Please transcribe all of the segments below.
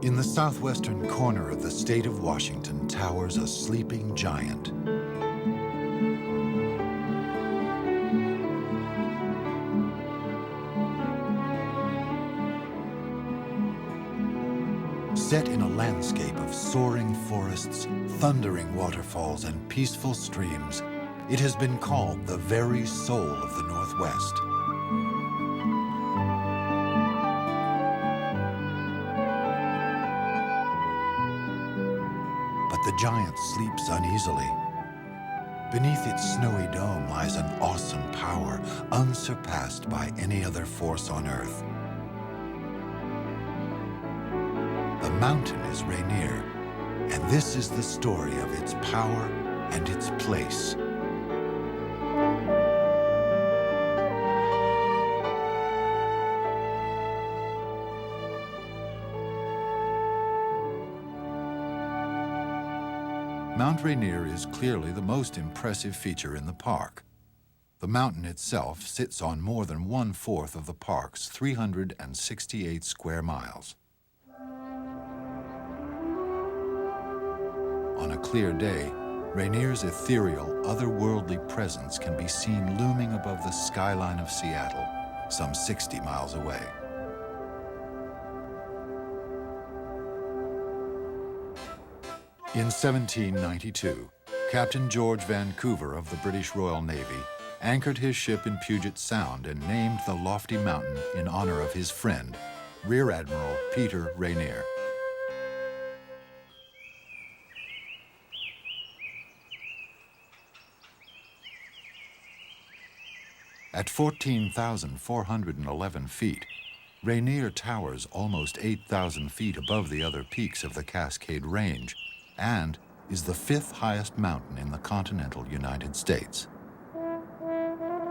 In the southwestern corner of the state of Washington towers a sleeping giant. Set in a landscape of soaring forests, thundering waterfalls, and peaceful streams, it has been called the very soul of the Northwest. But the giant sleeps uneasily. Beneath its snowy dome lies an awesome power unsurpassed by any other force on Earth. The mountain is Rainier, and this is the story of its power and its place. Mount Rainier is clearly the most impressive feature in the park. The mountain itself sits on more than 1/4 of the park's 368 square miles. On a clear day, Rainier's ethereal, otherworldly presence can be seen looming above the skyline of Seattle, some 60 miles away. In 1792, Captain George Vancouver of the British Royal Navy anchored his ship in Puget Sound and named the lofty mountain in honor of his friend, Rear Admiral Peter Rainier. At 14,411 feet, Rainier towers almost 8,000 feet above the other peaks of the Cascade Range and is the 5th highest mountain in the continental United States.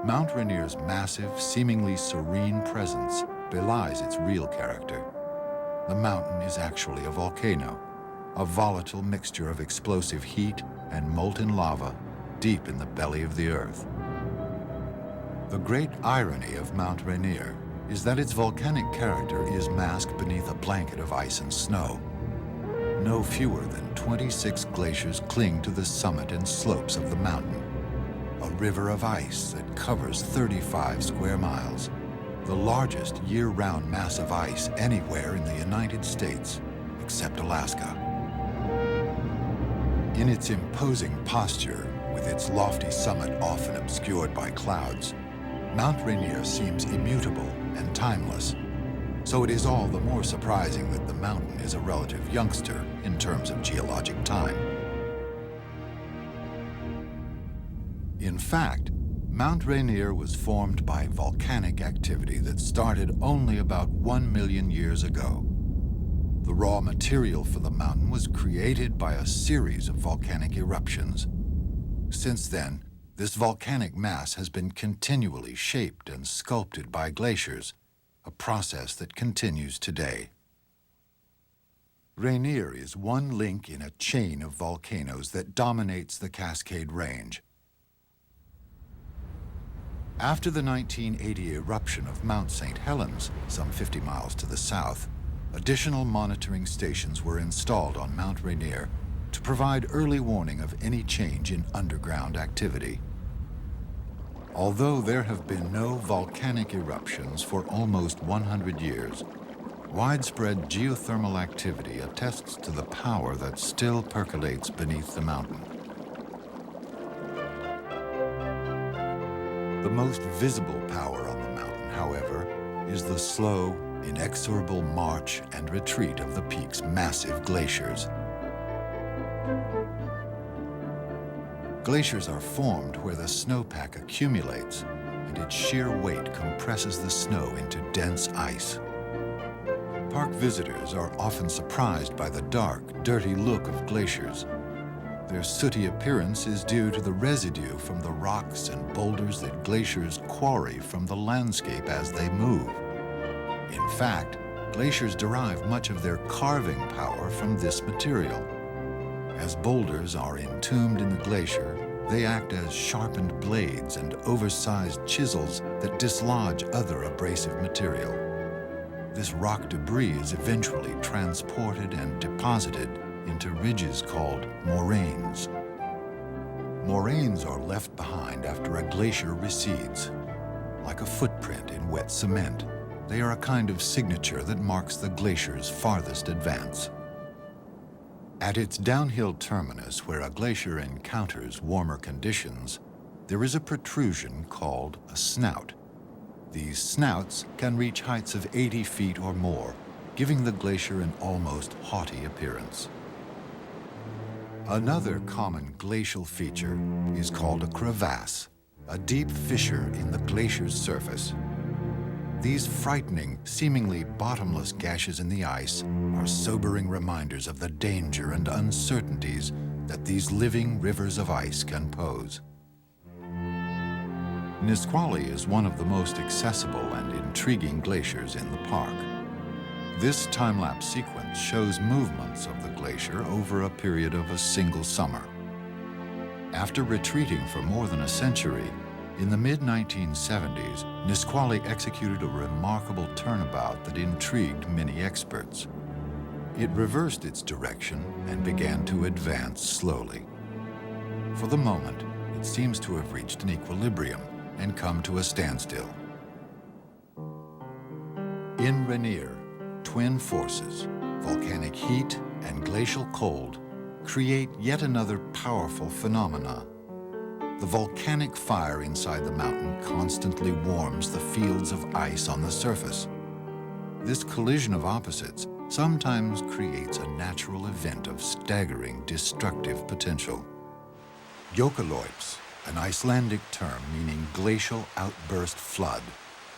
Mount Rainier's massive, seemingly serene presence belies its real character. The mountain is actually a volcano, a volatile mixture of explosive heat and molten lava deep in the belly of the Earth. The great irony of Mount Rainier is that its volcanic character is masked beneath a blanket of ice and snow. No fewer than 26 glaciers cling to the summit and slopes of the mountain, a river of ice that covers 35 square miles, the largest year-round mass of ice anywhere in the United States, except Alaska. In its imposing posture, with its lofty summit often obscured by clouds, Mount Rainier seems immutable and timeless. So it is all the more surprising that the mountain is a relative youngster in terms of geologic time. In fact, Mount Rainier was formed by volcanic activity that started only about 1 million years ago. The raw material for the mountain was created by a series of volcanic eruptions. Since then, this volcanic mass has been continually shaped and sculpted by glaciers, a process that continues today. Rainier is one link in a chain of volcanoes that dominates the Cascade Range. After the 1980 eruption of Mount St. Helens, some 50 miles to the south, additional monitoring stations were installed on Mount Rainier to provide early warning of any change in underground activity. Although there have been no volcanic eruptions for almost 100 years, widespread geothermal activity attests to the power that still percolates beneath the mountain. The most visible power on the mountain, however, is the slow, inexorable march and retreat of the peak's massive glaciers. Glaciers are formed where the snowpack accumulates, and its sheer weight compresses the snow into dense ice. Park visitors are often surprised by the dark, dirty look of glaciers. Their sooty appearance is due to the residue from the rocks and boulders that glaciers quarry from the landscape as they move. In fact, glaciers derive much of their carving power from this material. As boulders are entombed in the glacier, they act as sharpened blades and oversized chisels that dislodge other abrasive material. this rock debris is eventually transported and deposited into ridges called moraines. Moraines are left behind after a glacier recedes. Like a footprint in wet cement, they are a kind of signature that marks the glacier's farthest advance. At its downhill terminus, where a glacier encounters warmer conditions, there is a protrusion called a snout. These snouts can reach heights of 80 feet or more, giving the glacier an almost haughty appearance. Another common glacial feature is called a crevasse, a deep fissure in the glacier's surface. These frightening, seemingly bottomless gashes in the ice are sobering reminders of the danger and uncertainties that these living rivers of ice can pose. Nisqually is one of the most accessible and intriguing glaciers in the park. This time-lapse sequence shows movements of the glacier over a period of a single summer. After retreating for more than a century, in the mid-1970s, Nisqually executed a remarkable turnabout that intrigued many experts. It reversed its direction and began to advance slowly. For the moment, it seems to have reached an equilibrium and come to a standstill. In Rainier, twin forces, volcanic heat and glacial cold, create yet another powerful phenomena. The volcanic fire inside the mountain constantly warms the fields of ice on the surface. This collision of opposites sometimes creates a natural event of staggering destructive potential. Jökulhlaups, an Icelandic term meaning glacial outburst flood,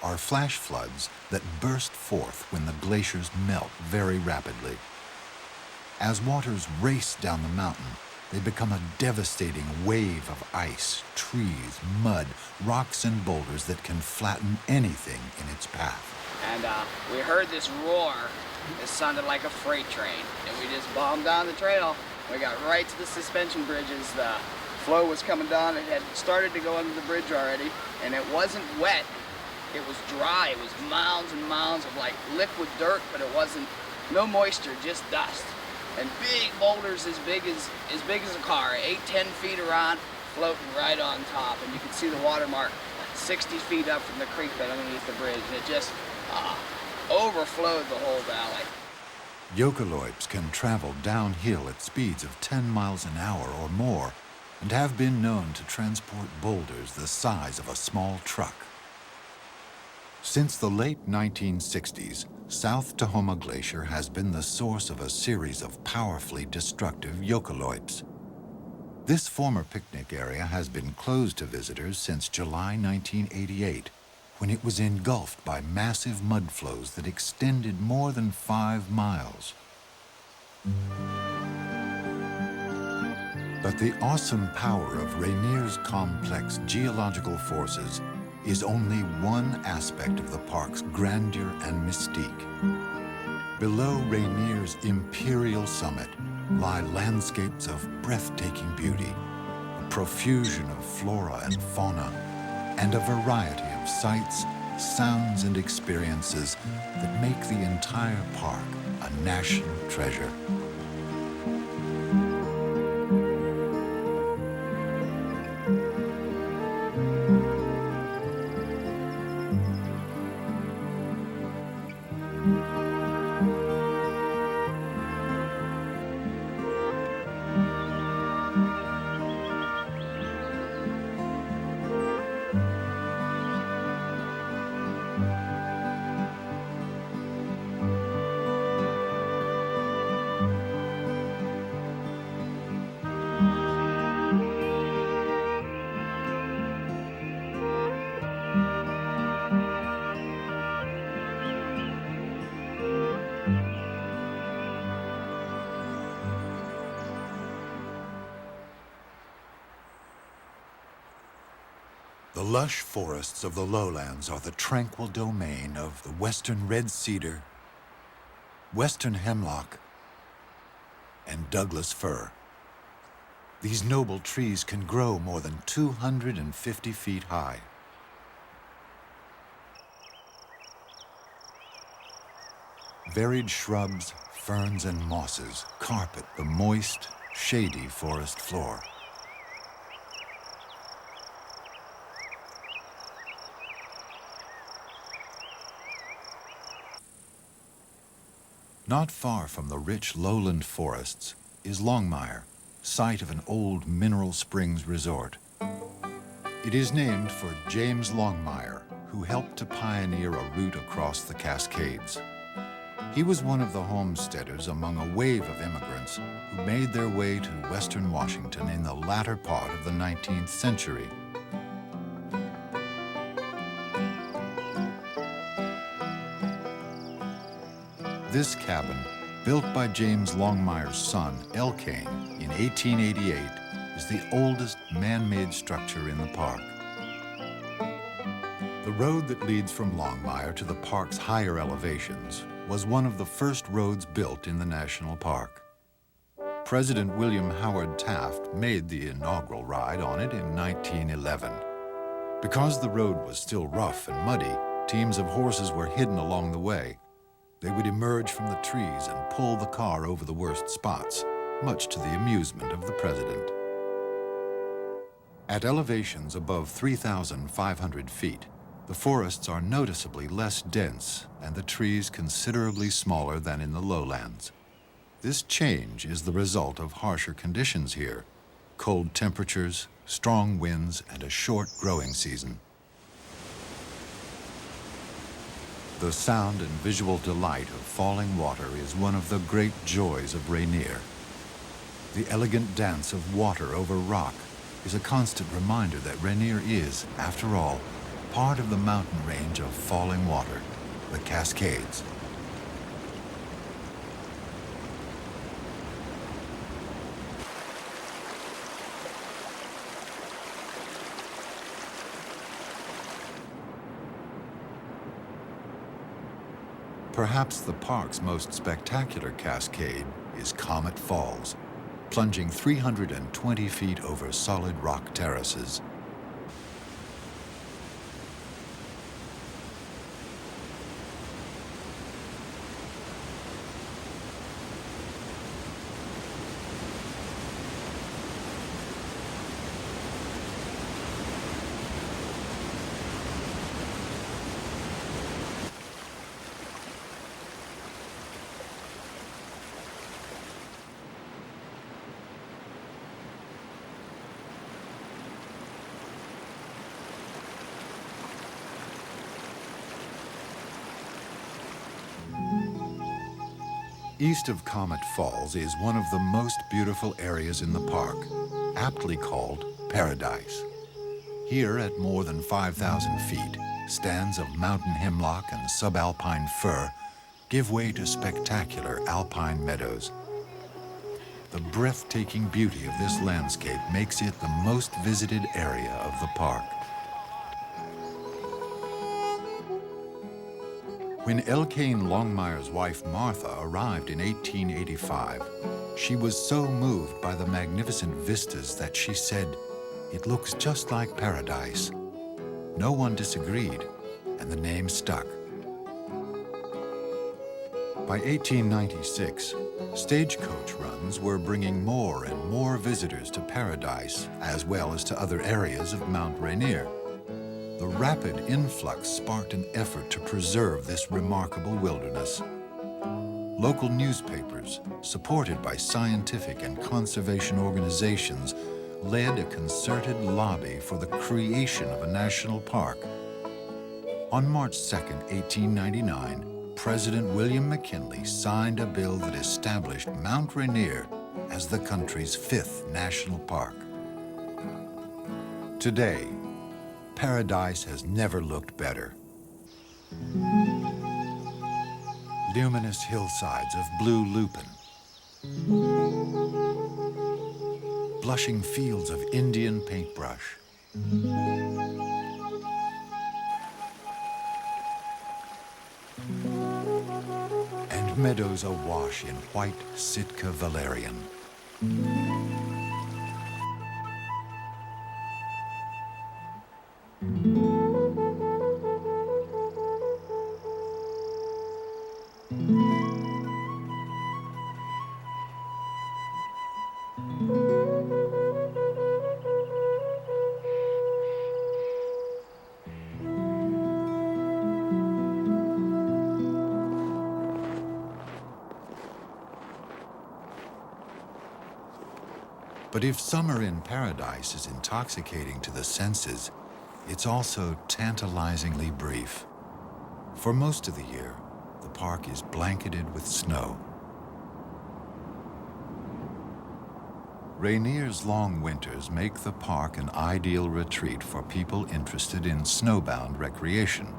are flash floods that burst forth when the glaciers melt very rapidly. As waters race down the mountain, they become a devastating wave of ice, trees, mud, rocks, and boulders that can flatten anything in its path. And we heard this roar. It sounded like a freight train. And we just bombed down the trail. We got right to the suspension bridges. The flow was coming down. It had started to go under the bridge already. And it wasn't wet. It was dry. It was mounds and mounds of like liquid dirt, but it wasn't, no moisture, just dust. And big boulders as big as a car, 8-10 feet around, floating right on top. And you can see the watermark 60 feet up from the creek bed underneath the bridge. And it just overflowed the whole valley. Jökulhlaups can travel downhill at speeds of 10 miles an hour or more and have been known to transport boulders the size of a small truck. Since the late 1960s, South Tahoma Glacier has been the source of a series of powerfully destructive Jökulhlaups. This former picnic area has been closed to visitors since July 1988, when it was engulfed by massive mud flows that extended more than 5 miles. But the awesome power of Rainier's complex geological forces is only one aspect of the park's grandeur and mystique. Below Rainier's imperial summit lie landscapes of breathtaking beauty, a profusion of flora and fauna, and a variety of sights, sounds, and experiences that make the entire park a national treasure. The lush forests of the lowlands are the tranquil domain of the western red cedar, western hemlock, and Douglas fir. These noble trees can grow more than 250 feet high. Varied shrubs, ferns, and mosses carpet the moist, shady forest floor. Not far from the rich lowland forests is Longmire, site of an old mineral springs resort. It is named for James Longmire, who helped to pioneer a route across the Cascades. He was one of the homesteaders among a wave of immigrants who made their way to western Washington in the latter part of the 19th century. This cabin, built by James Longmire's son, Elkane, in 1888, is the oldest man-made structure in the park. The road that leads from Longmire to the park's higher elevations was one of the first roads built in the national park. President William Howard Taft made the inaugural ride on it in 1911. Because the road was still rough and muddy, teams of horses were hidden along the way. They would emerge from the trees and pull the car over the worst spots, much to the amusement of the president. At elevations above 3,500 feet, the forests are noticeably less dense and the trees considerably smaller than in the lowlands. This change is the result of harsher conditions here: cold temperatures, strong winds, and a short growing season. The sound and visual delight of falling water is one of the great joys of Rainier. The elegant dance of water over rock is a constant reminder that Rainier is, after all, part of the mountain range of falling water, the Cascades. Perhaps the park's most spectacular cascade is Comet Falls, plunging 320 feet over solid rock terraces. East of Comet Falls is one of the most beautiful areas in the park, aptly called Paradise. Here, at more than 5,000 feet, stands of mountain hemlock and subalpine fir give way to spectacular alpine meadows. The breathtaking beauty of this landscape makes it the most visited area of the park. When Elkane Longmire's wife Martha arrived in 1885, she was so moved by the magnificent vistas that she said, "It looks just like paradise." No one disagreed, and the name stuck. By 1896, stagecoach runs were bringing more and more visitors to Paradise, as well as to other areas of Mount Rainier. The rapid influx sparked an effort to preserve this remarkable wilderness. Local newspapers, supported by scientific and conservation organizations, led a concerted lobby for the creation of a national park. On March 2, 1899, President William McKinley signed a bill that established Mount Rainier as the country's 5th national park. Today, Paradise has never looked better. Luminous hillsides of blue lupin, blushing fields of Indian paintbrush, and meadows awash in white Sitka valerian. But if summer in paradise is intoxicating to the senses, it's also tantalizingly brief. For most of the year, the park is blanketed with snow. Rainier's long winters make the park an ideal retreat for people interested in snowbound recreation.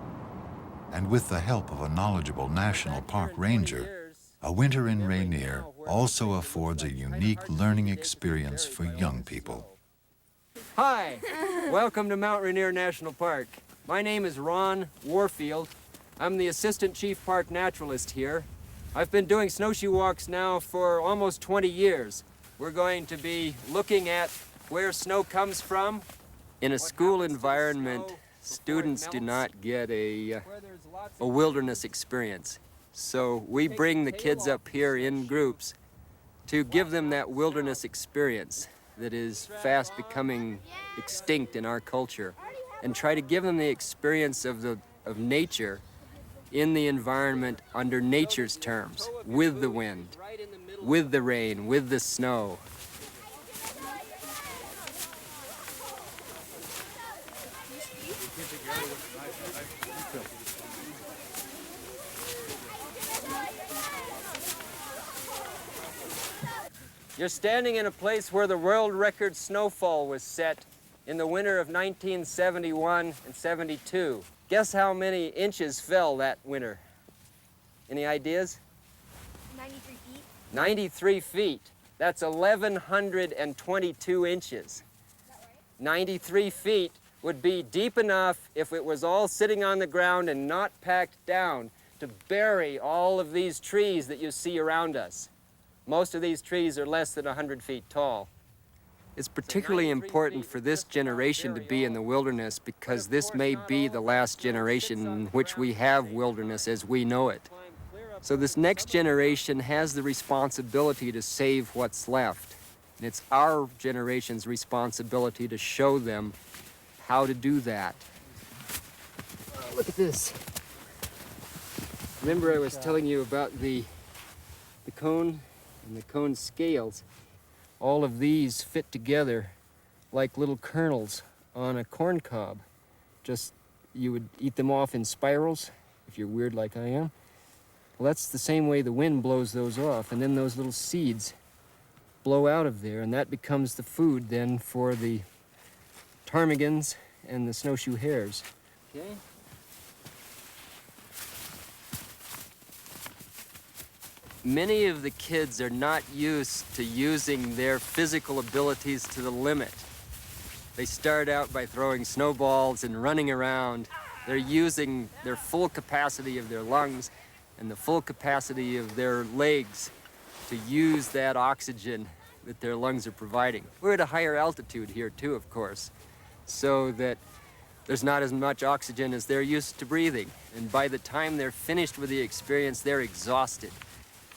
And with the help of a knowledgeable national park ranger, a winter in Rainier also affords a unique learning experience for young people. Hi, welcome to Mount Rainier National Park. My name is Ron Warfield. I'm the Assistant Chief Park Naturalist here. I've been doing snowshoe walks now for almost 20 years. We're going to be looking at where snow comes from. In a school environment, students do not get a wilderness experience. So we bring the kids up here in groups to give them that wilderness experience that is fast becoming extinct in our culture, and try to give them the experience of nature in the environment under nature's terms, with the wind, with the rain, with the snow. You're standing in a place where the world record snowfall was set in the winter of 1971 and 72. Guess how many inches fell that winter? Any ideas? 93 feet. 93 feet. That's 1,122 inches. Is that right? 93 feet would be deep enough if it was all sitting on the ground and not packed down to bury all of these trees that you see around us. Most of these trees are less than 100 feet tall. It's particularly important for this generation to be in the wilderness because this may be the last generation in which we have wilderness as we know it. So this next generation has the responsibility to save what's left. And it's our generation's responsibility to show them how to do that. Look at this. Remember I was telling you about the cone and the cone scales. All of these fit together like little kernels on a corn cob. Just, you would eat them off in spirals, if you're weird like I am. Well, that's the same way the wind blows those off, and then those little seeds blow out of there, and that becomes the food then for the ptarmigans and the snowshoe hares. Okay. Many of the kids are not used to using their physical abilities to the limit. They start out by throwing snowballs and running around. They're using their full capacity of their lungs and the full capacity of their legs to use that oxygen that their lungs are providing. We're at a higher altitude here too, of course, so that there's not as much oxygen as they're used to breathing. And by the time they're finished with the experience, they're exhausted.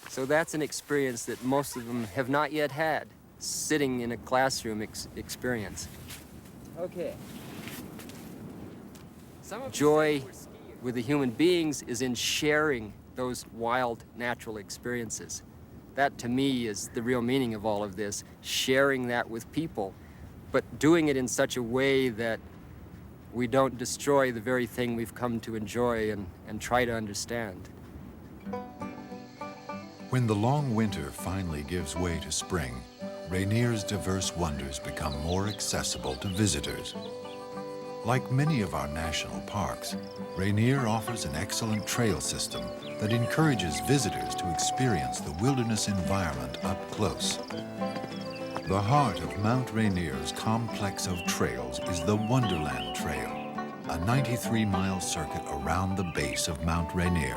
So that's an experience that most of them have not yet had, sitting in a classroom experience. Okay. Joy with the human beings is in sharing those wild, natural experiences. That, to me, is the real meaning of all of this, sharing that with people, but doing it in such a way that we don't destroy the very thing we've come to enjoy and try to understand. When the long winter finally gives way to spring, Rainier's diverse wonders become more accessible to visitors. Like many of our national parks, Rainier offers an excellent trail system that encourages visitors to experience the wilderness environment up close. The heart of Mount Rainier's complex of trails is the Wonderland Trail, a 93-mile circuit around the base of Mount Rainier.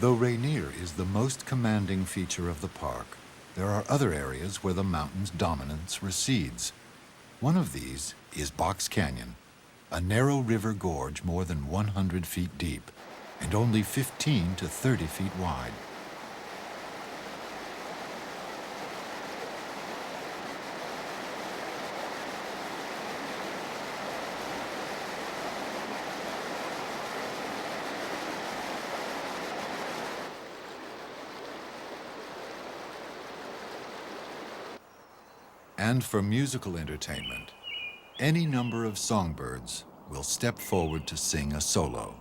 Though Rainier is the most commanding feature of the park, there are other areas where the mountain's dominance recedes. One of these is Box Canyon, a narrow river gorge more than 100 feet deep and only 15 to 30 feet wide. And for musical entertainment, any number of songbirds will step forward to sing a solo.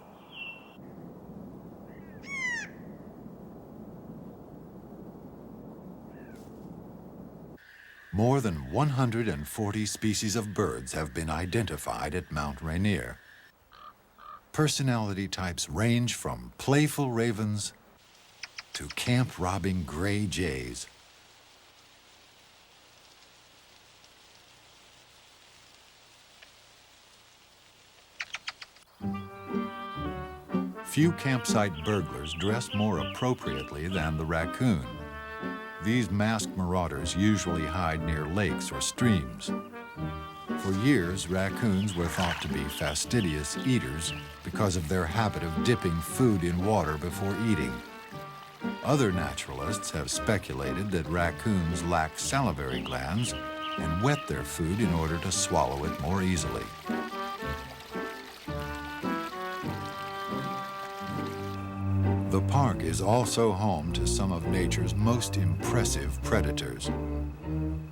More than 140 species of birds have been identified at Mount Rainier. Personality types range from playful ravens to camp-robbing gray jays. Few campsite burglars dress more appropriately than the raccoon. These masked marauders usually hide near lakes or streams. For years, raccoons were thought to be fastidious eaters because of their habit of dipping food in water before eating. Other naturalists have speculated that raccoons lack salivary glands and wet their food in order to swallow it more easily. The park is also home to some of nature's most impressive predators.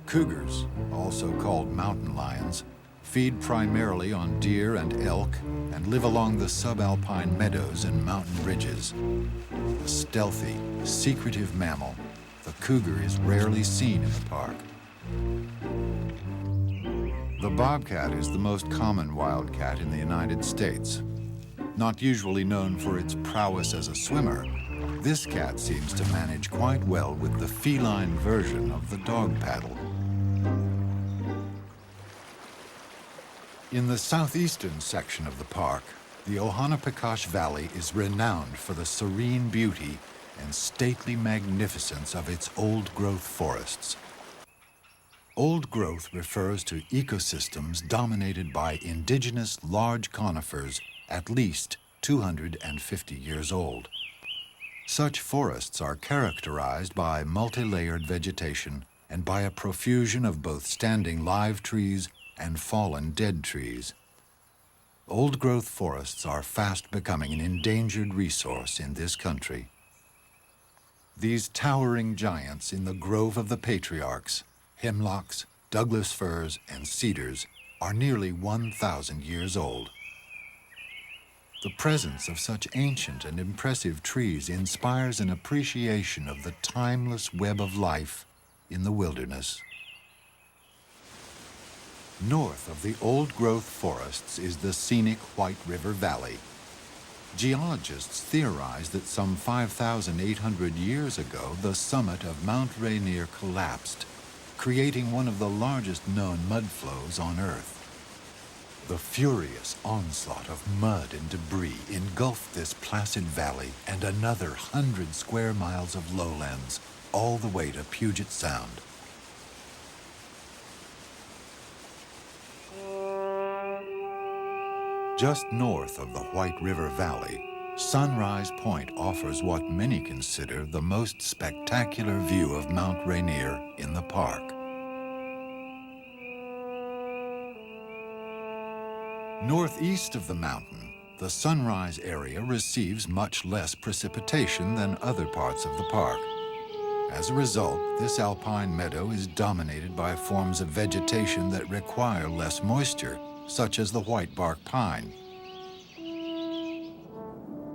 Cougars, also called mountain lions, feed primarily on deer and elk and live along the subalpine meadows and mountain ridges. A stealthy, secretive mammal, the cougar is rarely seen in the park. The bobcat is the most common wildcat in the United States. Not usually known for its prowess as a swimmer, this cat seems to manage quite well with the feline version of the dog paddle. In the southeastern section of the park, the Ohanapikosh Valley is renowned for the serene beauty and stately magnificence of its old-growth forests. Old growth refers to ecosystems dominated by indigenous large conifers at least 250 years old. Such forests are characterized by multi-layered vegetation and by a profusion of both standing live trees and fallen dead trees. Old-growth forests are fast becoming an endangered resource in this country. These towering giants in the grove of the patriarchs, hemlocks, Douglas firs, and cedars, are nearly 1,000 years old. The presence of such ancient and impressive trees inspires an appreciation of the timeless web of life in the wilderness. North of the old-growth forests is the scenic White River Valley. Geologists theorize that some 5,800 years ago, the summit of Mount Rainier collapsed, creating one of the largest known mudflows on Earth. The furious onslaught of mud and debris engulfed this placid valley and another 100 square miles of lowlands, all the way to Puget Sound. Just north of the White River Valley, Sunrise Point offers what many consider the most spectacular view of Mount Rainier in the park. Northeast of the mountain, the Sunrise area receives much less precipitation than other parts of the park. As a result, this alpine meadow is dominated by forms of vegetation that require less moisture, such as the whitebark pine.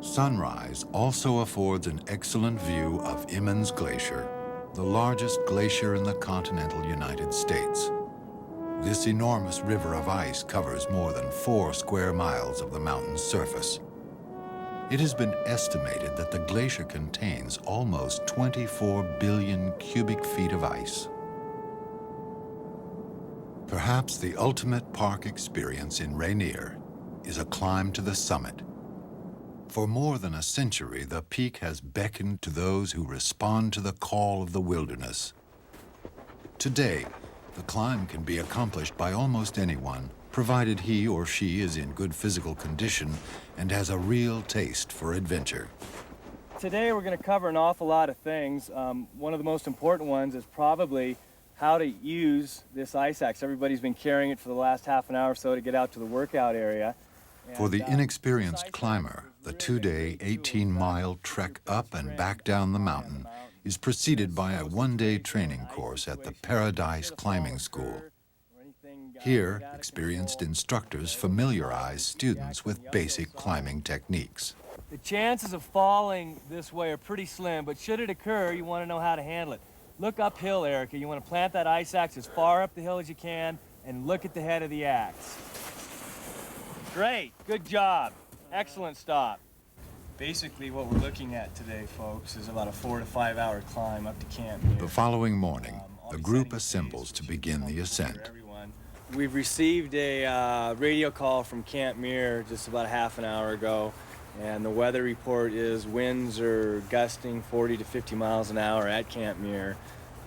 Sunrise also affords an excellent view of Emmons Glacier, the largest glacier in the continental United States. This enormous river of ice covers more than 4 square miles of the mountain's surface. It has been estimated that the glacier contains almost 24 billion cubic feet of ice. Perhaps the ultimate park experience in Rainier is a climb to the summit. For more than a century, the peak has beckoned to those who respond to the call of the wilderness. Today, the climb can be accomplished by almost anyone, provided he or she is in good physical condition and has a real taste for adventure. Today we're going to cover an awful lot of things. One of the most important ones is probably how to use this ice axe. Everybody's been carrying it for the last half an hour or so to get out to the workout area. For the inexperienced climber, the two-day, 18-mile trek up and back down the mountain is preceded by a one-day training course at the Paradise Climbing School. Here, experienced instructors familiarize students with basic climbing techniques. The chances of falling this way are pretty slim, but should it occur, you want to know how to handle it. Look uphill, Erica. You want to plant that ice axe as far up the hill as you can and look at the head of the axe. Great, good job. Excellent stop. Basically what we're looking at today, folks, is about a 4 to 5 hour climb up to Camp Muir. The following morning, the group assembles to begin the ascent. We've received a radio call from Camp Muir just about a half an hour ago, and the weather report is winds are gusting 40 to 50 miles an hour at Camp Muir.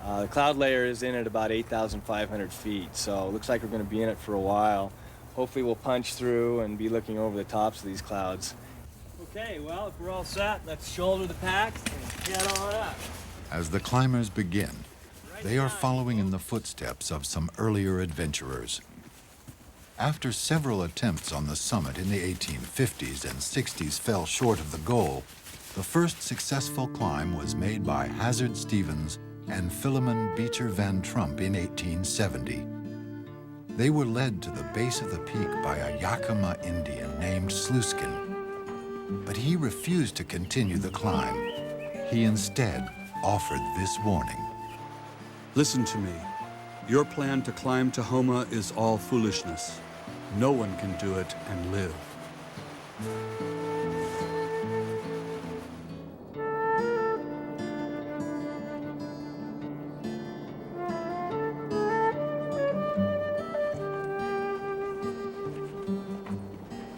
The cloud layer is in at about 8,500 feet, so it looks like we're going to be in it for a while. Hopefully we'll punch through and be looking over the tops of these clouds. Okay, well, if we're all set, let's shoulder the packs and get on up. As the climbers begin, they are following in the footsteps of some earlier adventurers. After several attempts on the summit in the 1850s and 60s fell short of the goal, the first successful climb was made by Hazard Stevens and Philemon Beecher Van Trump in 1870. They were led to the base of the peak by a Yakima Indian named Sluiskin, but he refused to continue the climb. He instead offered this warning. Listen to me. Your plan to climb to Homa is all foolishness. No one can do it and live.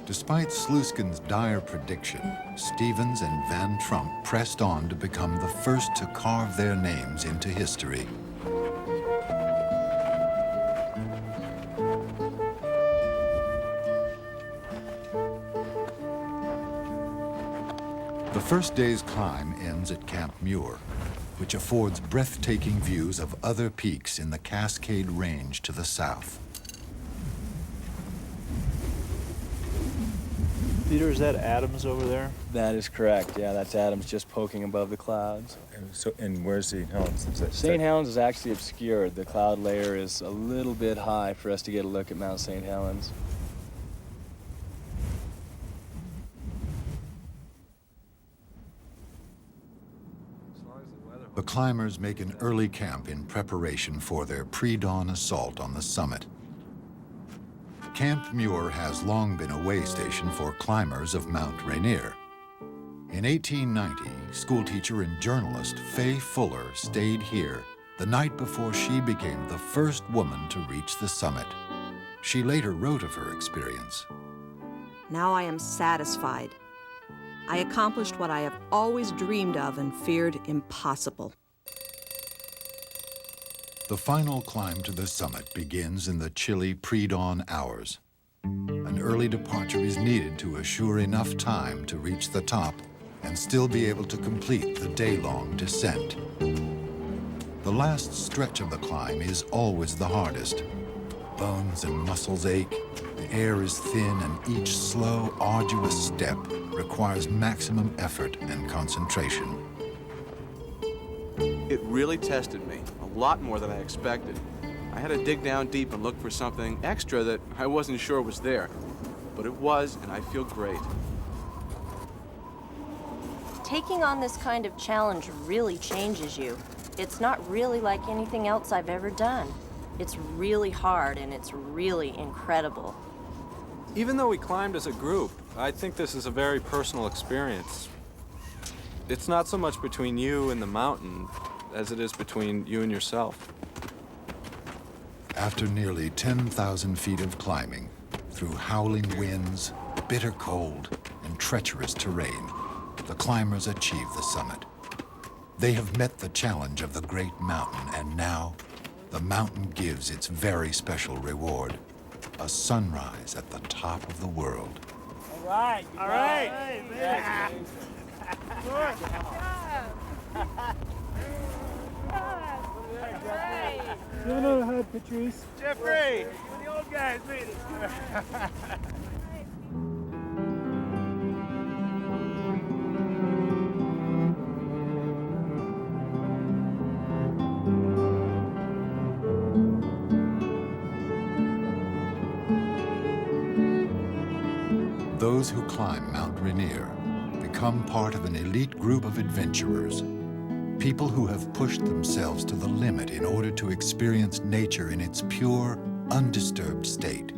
Despite Sluiskin's dire prediction, Stevens and Van Trump pressed on to become the first to carve their names into history. The first day's climb ends at Camp Muir, which affords breathtaking views of other peaks in the Cascade Range to the south. Peter, is that Adams over there? That is correct. Yeah, that's Adams just poking above the clouds. And where's St. Helens? St. Helens is actually obscured. The cloud layer is a little bit high for us to get a look at Mount St. Helens. The climbers make an early camp in preparation for their pre-dawn assault on the summit. Camp Muir has long been a way station for climbers of Mount Rainier. In 1890, schoolteacher and journalist Fay Fuller stayed here the night before she became the first woman to reach the summit. She later wrote of her experience. Now I am satisfied. I accomplished what I have always dreamed of and feared impossible. The final climb to the summit begins in the chilly pre-dawn hours. An early departure is needed to assure enough time to reach the top and still be able to complete the day-long descent. The last stretch of the climb is always the hardest. Bones and muscles ache, the air is thin, and each slow, arduous step requires maximum effort and concentration. It really tested me, a lot more than I expected. I had to dig down deep and look for something extra that I wasn't sure was there. But it was, and I feel great. Taking on this kind of challenge really changes you. It's not really like anything else I've ever done. It's really hard and it's really incredible. Even though we climbed as a group, I think this is a very personal experience. It's not so much between you and the mountain as it is between you and yourself. After nearly 10,000 feet of climbing, through howling winds, bitter cold, and treacherous terrain, the climbers achieve the summit. They have met the challenge of the great mountain, and now the mountain gives its very special reward, a sunrise at the top of the world. All right. All right. Yeah. Give another hug, Patrice. Jeffrey! The old guys made it. Those who climb Mount Rainier become part of an elite group of adventurers, people who have pushed themselves to the limit in order to experience nature in its pure, undisturbed state.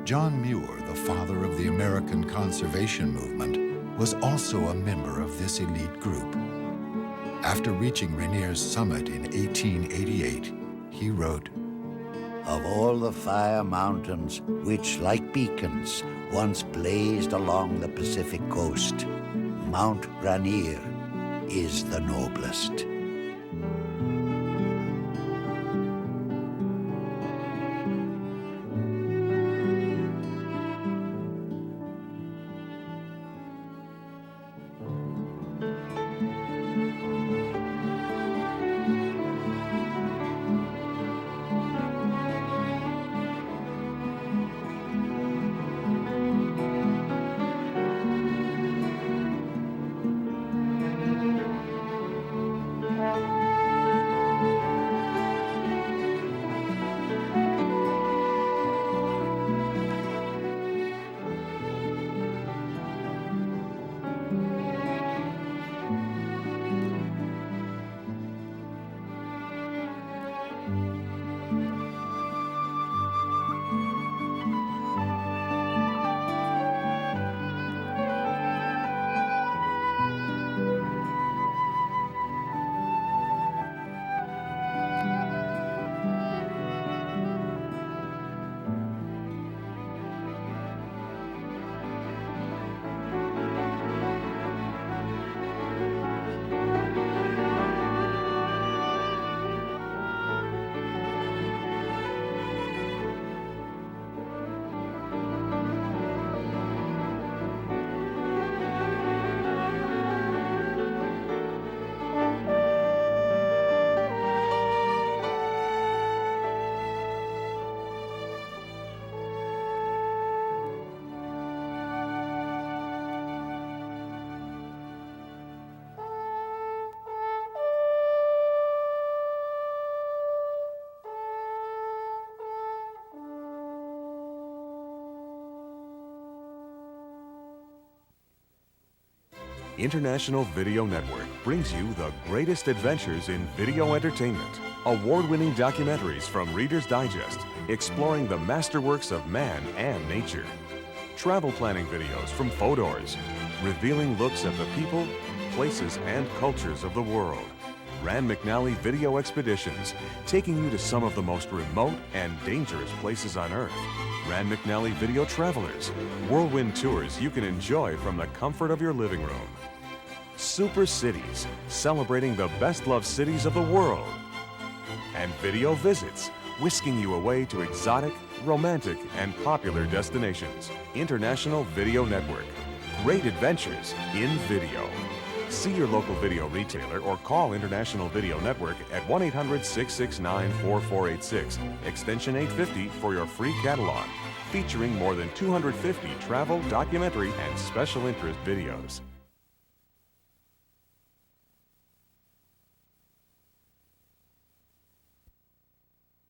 John Muir, the father of the American conservation movement, was also a member of this elite group. After reaching Rainier's summit in 1888, he wrote, "Of all the fire mountains which, like beacons, once blazed along the Pacific coast, Mount Rainier is the noblest." International Video Network brings you the greatest adventures in video entertainment. Award-winning documentaries from Reader's Digest, exploring the masterworks of man and nature. Travel planning videos from Fodors, revealing looks at the people, places, and cultures of the world. Rand McNally Video Expeditions, taking you to some of the most remote and dangerous places on Earth. Rand McNally Video Travelers, whirlwind tours you can enjoy from the comfort of your living room. Super Cities, celebrating the best-loved cities of the world. And Video Visits, whisking you away to exotic, romantic, and popular destinations. International Video Network, great adventures in video. See your local video retailer or call International Video Network at 1-800-669-4486, extension 850 for your free catalog, featuring more than 250 travel, documentary, and special interest videos.